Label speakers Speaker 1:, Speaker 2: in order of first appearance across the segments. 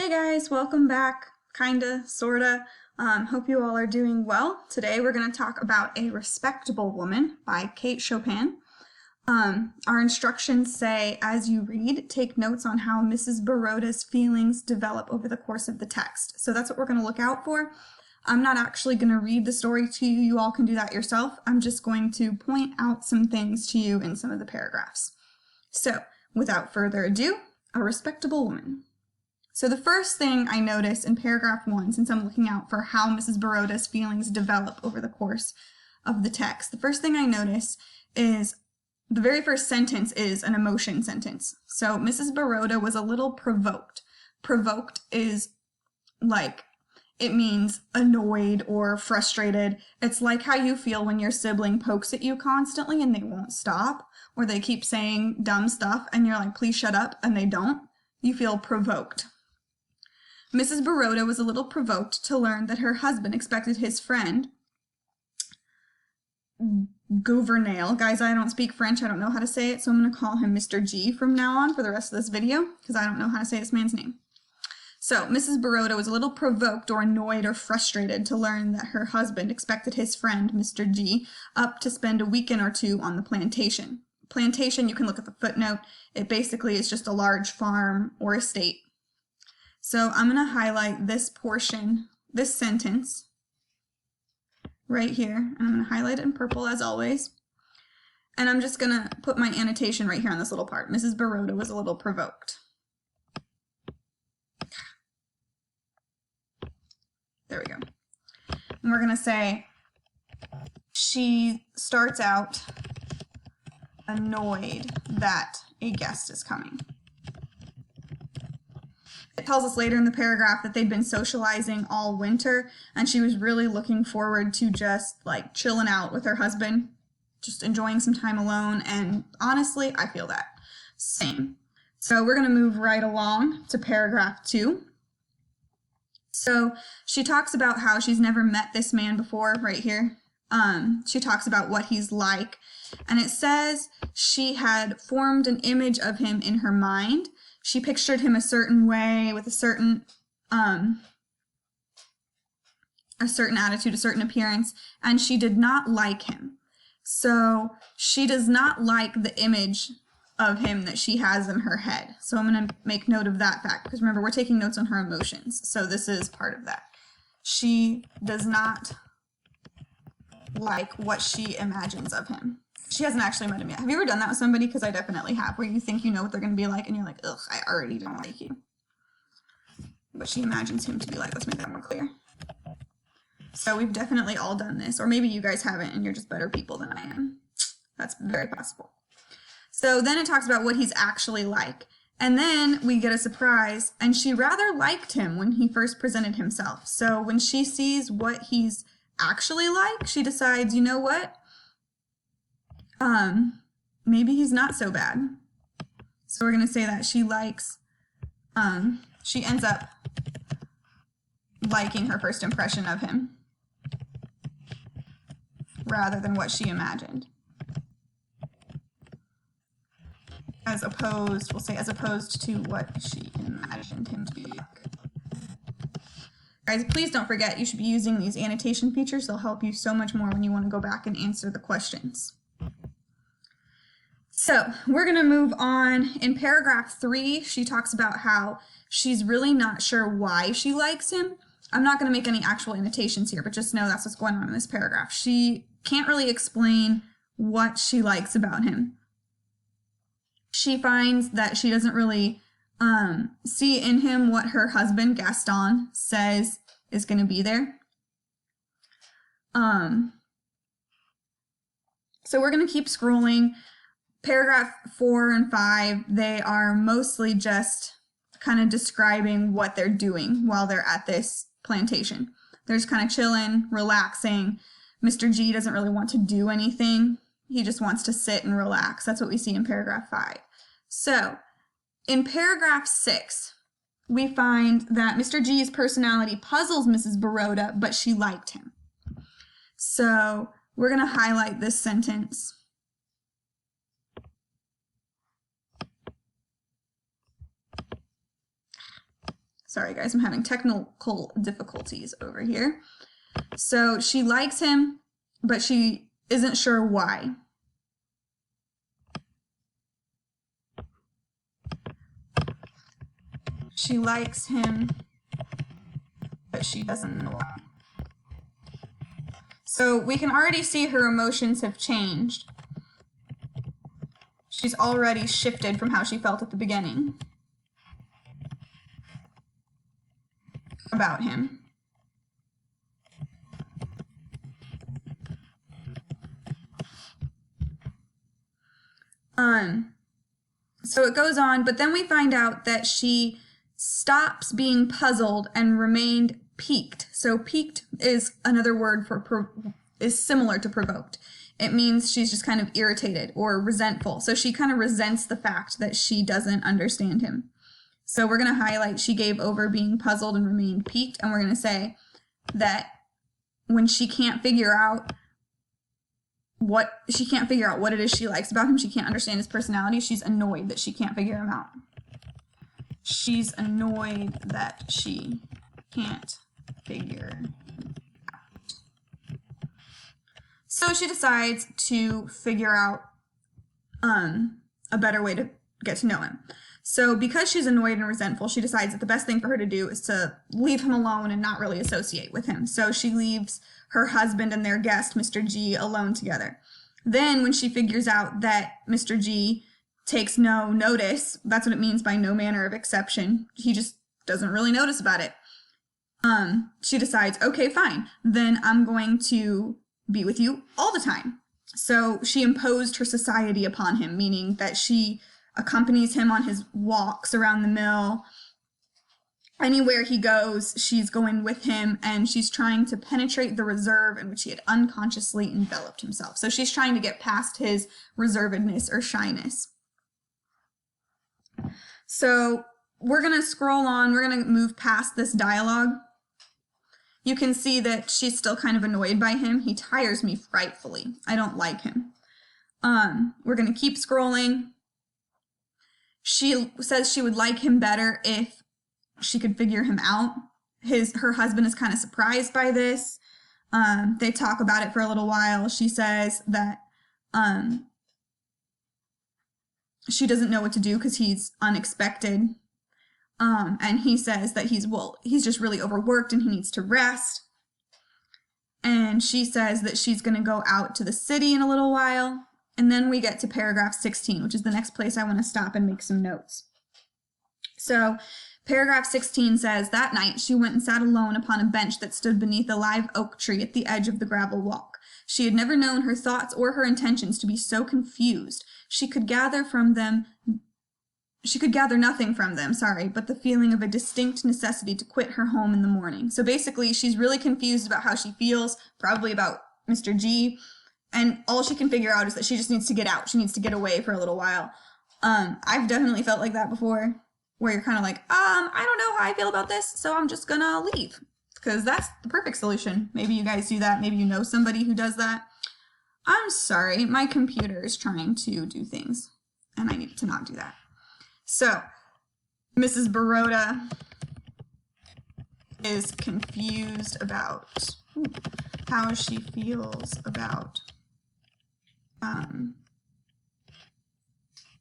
Speaker 1: Hey guys, welcome back. Kinda, sorta. Hope you all are doing well. Today we're going to talk about A Respectable Woman by Kate Chopin. Our instructions say, as you read, take notes on how Mrs. Baroda's feelings develop over the course of the text. So that's what we're going to look out for. I'm not actually going to read the story to you. You all can do that yourself. I'm just going to point out some things to you in some of the paragraphs. So, without further ado, A Respectable Woman. So the first thing I notice in paragraph 1, since I'm looking out for how Mrs. Baroda's feelings develop over the course of the text, the first thing I notice is the very first sentence is an emotion sentence. So Mrs. Baroda was a little provoked. Provoked is like, it means annoyed or frustrated. It's like how you feel when your sibling pokes at you constantly and they won't stop, or they keep saying dumb stuff and you're like, please shut up, and they don't. You feel provoked. Mrs. Baroda was a little provoked to learn that her husband expected his friend, Gouvernail, guys, I don't speak French, I don't know how to say it, so I'm going to call him Mr. G from now on for the rest of this video, because I don't know how to say this man's name. So, Mrs. Baroda was a little provoked or annoyed or frustrated to learn that her husband expected his friend, Mr. G, up to spend a weekend or two on the plantation. Plantation, you can look at the footnote, it basically is just a large farm or estate. So I'm going to highlight this portion, this sentence, right here, and I'm going to highlight it in purple as always. And I'm just going to put my annotation right here on this little part. Mrs. Baroda was a little provoked. There we go. And we're going to say, she starts out annoyed that a guest is coming. It tells us later in the paragraph that they'd been socializing all winter and she was really looking forward to just like chilling out with her husband, just enjoying some time alone, and honestly, I feel that. Same. So we're going to move right along to paragraph 2. So she talks about how she's never met this man before right here. She talks about what he's like, and it says she had formed an image of him in her mind. She pictured him a certain way with a certain attitude, a certain appearance, and she did not like him. So she does not like the image of him that she has in her head. So I'm going to make note of that fact, because remember, we're taking notes on her emotions. So this is part of that. She does not like what she imagines of him. She hasn't actually met him yet. Have you ever done that with somebody? Because I definitely have, where you think you know what they're going to be like, and you're like, ugh, I already don't like you. But she imagines him to be like, let's make that more clear. So we've definitely all done this, or maybe you guys haven't, and you're just better people than I am. That's very possible. So then it talks about what he's actually like. And then we get a surprise, and she rather liked him when he first presented himself. So when she sees what he's actually like, she decides, you know what? Maybe he's not so bad. So we're going to say that she likes, she ends up liking her first impression of him rather than what she imagined. As opposed, we'll say as opposed to what she imagined him to be like. Guys, please don't forget, you should be using these annotation features. They'll help you so much more when you want to go back and answer the questions. So we're going to move on. In paragraph 3, she talks about how she's really not sure why she likes him. I'm not going to make any actual annotations here, but just know that's what's going on in this paragraph. She can't really explain what she likes about him. She finds that she doesn't really see in him what her husband, Gaston, says is going to be there. So we're going to keep scrolling. Paragraph 4 and 5, they are mostly just kind of describing what they're doing while they're at this plantation. They're just kind of chilling, relaxing. Mr. G doesn't really want to do anything. He just wants to sit and relax. That's what we see in paragraph 5. So, in paragraph 6, we find that Mr. G's personality puzzles Mrs. Baroda, but she liked him. So, we're going to highlight this sentence. Sorry guys, I'm having technical difficulties over here. So she likes him, but she isn't sure why. She likes him, but she doesn't know why. So we can already see her emotions have changed. She's already shifted from how she felt at the beginning about him. So it goes on, but then we find out that she stops being puzzled and remained piqued. So piqued is another word for is similar to provoked. It means she's just kind of irritated or resentful. So she kind of resents the fact that she doesn't understand him. So we're going to highlight she gave over being puzzled and remained piqued, and we're going to say that when she can't figure out what it is she likes about him, she can't understand his personality, she's annoyed that she can't figure him out. She's annoyed that she can't figure him out. So she decides to figure out a better way to get to know him. So because she's annoyed and resentful, she decides that the best thing for her to do is to leave him alone and not really associate with him. So she leaves her husband and their guest, Mr. G, alone together. Then when she figures out that Mr. G takes no notice, that's what it means by no manner of exception. He just doesn't really notice about it. She decides, okay, fine, then I'm going to be with you all the time. So she imposed her society upon him, meaning that she accompanies him on his walks around the mill. Anywhere he goes, she's going with him, and she's trying to penetrate the reserve in which he had unconsciously enveloped himself. So she's trying to get past his reservedness or shyness. So we're going to scroll on. We're going to move past this dialogue. You can see that she's still kind of annoyed by him. He tires me frightfully. I don't like him. We're going to keep scrolling. She says she would like him better if she could figure him out. Her husband is kind of surprised by this. They talk about it for a little while. She says that she doesn't know what to do because he's unexpected. And he says that he's just really overworked and he needs to rest. And she says that she's going to go out to the city in a little while. And then we get to paragraph 16, which is the next place I want to stop and make some notes. So paragraph 16 says, that night she went and sat alone upon a bench that stood beneath a live oak tree at the edge of the gravel walk. She had never known her thoughts or her intentions to be so confused. She could gather nothing from them, but the feeling of a distinct necessity to quit her home in the morning. So basically, she's really confused about how she feels, probably about Mr. G, and all she can figure out is that she just needs to get out. She needs to get away for a little while. I've definitely felt like that before, where you're kind of like, I don't know how I feel about this, so I'm just gonna leave, because that's the perfect solution. Maybe you guys do that. Maybe you know somebody who does that. I'm sorry, my computer is trying to do things, and I need to not do that. So, Mrs. Baroda is confused about how she feels about,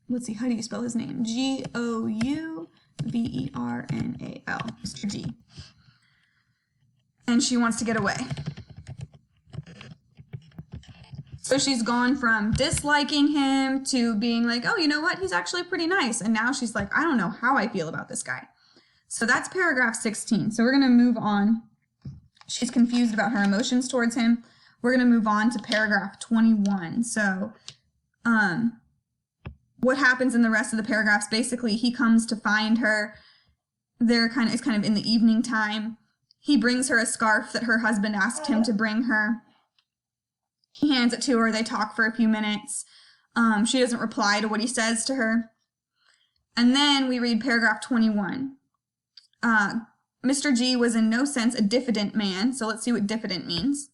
Speaker 1: let's see, how do you spell his name? Gouvernail, Mr. G. And she wants to get away. So she's gone from disliking him to being like, oh, you know what? He's actually pretty nice. And now she's like, I don't know how I feel about this guy. So that's paragraph 16. So we're going to move on. She's confused about her emotions towards him. We're going to move on to paragraph 21. So what happens in the rest of the paragraphs? Basically, he comes to find her. It's kind of in the evening time. He brings her a scarf that her husband asked him to bring her. He hands it to her. They talk for a few minutes. She doesn't reply to what he says to her. And then we read paragraph 21. Mr. G was in no sense a diffident man. So let's see what diffident means.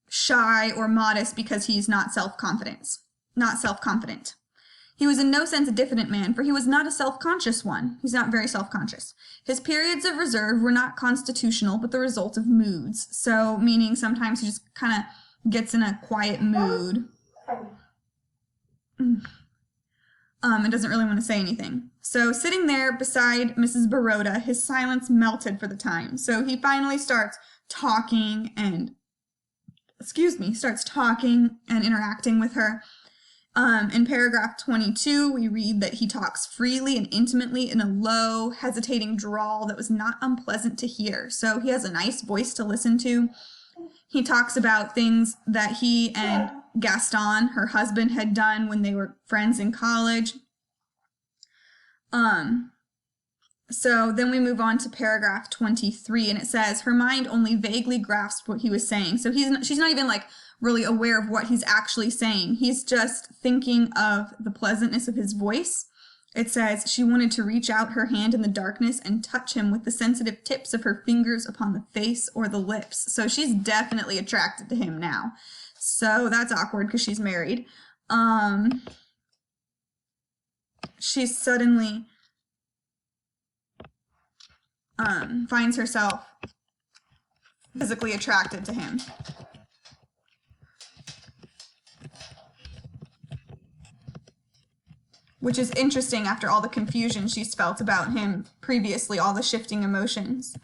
Speaker 1: Shy or modest because he's not self-confident. He was in no sense a diffident man, for he was not a self-conscious one. He's not very self-conscious. His periods of reserve were not constitutional, but the result of moods. So, meaning sometimes he just kind of gets in a quiet mood. And doesn't really want to say anything. So, sitting there beside Mrs. Baroda, his silence melted for the time. So, he finally starts talking and interacting with her. In paragraph 22, we read that he talks freely and intimately in a low, hesitating drawl that was not unpleasant to hear. So he has a nice voice to listen to. He talks about things that he and Gaston, her husband, had done when they were friends in college. So then we move on to paragraph 23, and it says, her mind only vaguely grasped what he was saying. So she's not even like really aware of what he's actually saying. He's just thinking of the pleasantness of his voice. It says, she wanted to reach out her hand in the darkness and touch him with the sensitive tips of her fingers upon the face or the lips. So she's definitely attracted to him now. So that's awkward because she's married. She suddenly finds herself physically attracted to him. Which is interesting after all the confusion she's felt about him previously, all the shifting emotions.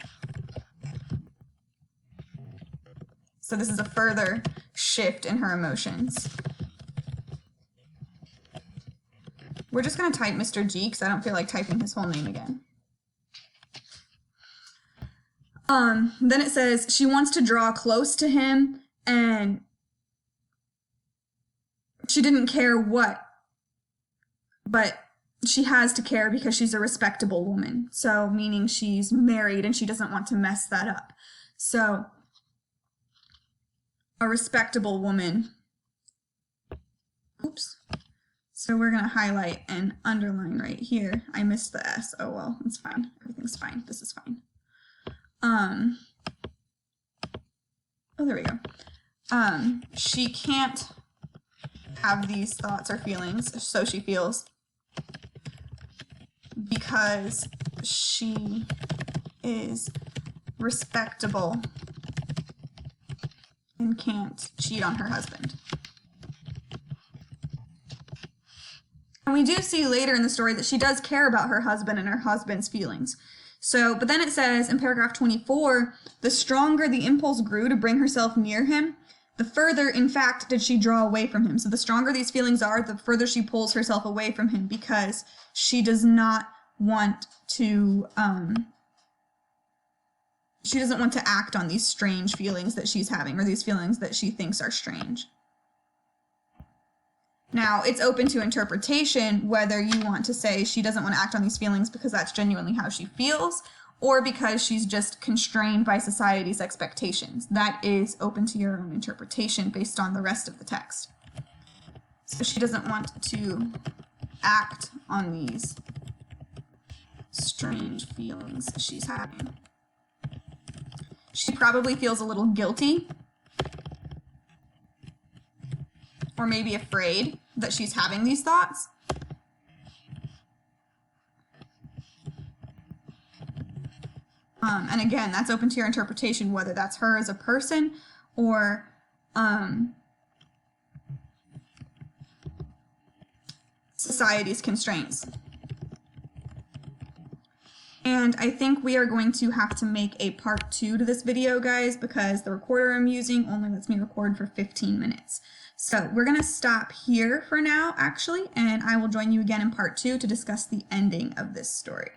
Speaker 1: So this is a further shift in her emotions. We're just going to type Mr. G because I don't feel like typing his whole name again. Then it says she wants to draw close to him, and she didn't care what, but she has to care because she's a respectable woman. So meaning she's married and she doesn't want to mess that up. So a respectable woman. Oops. So we're going to highlight and underline right here. I missed the S. Oh, well, it's fine. Everything's fine. This is fine. Oh, there we go. She can't have these thoughts or feelings, so she feels, because she is respectable and can't cheat on her husband. And we do see later in the story that she does care about her husband and her husband's feelings. So, but then it says in paragraph 24, the stronger the impulse grew to bring herself near him, the further, in fact, did she draw away from him. So the stronger these feelings are, the further she pulls herself away from him because she does not want to, she doesn't want to act on these strange feelings that she's having, or these feelings that she thinks are strange. Now, it's open to interpretation whether you want to say she doesn't want to act on these feelings because that's genuinely how she feels, or because she's just constrained by society's expectations. That is open to your own interpretation based on the rest of the text. So she doesn't want to act on these strange feelings she's having. She probably feels a little guilty, or maybe afraid that she's having these thoughts. And again, that's open to your interpretation, whether that's her as a person or society's constraints. And I think we are going to have to make a part 2 to this video, guys, because the recorder I'm using only lets me record for 15 minutes. So we're going to stop here for now, actually, and I will join you again in part 2 to discuss the ending of this story.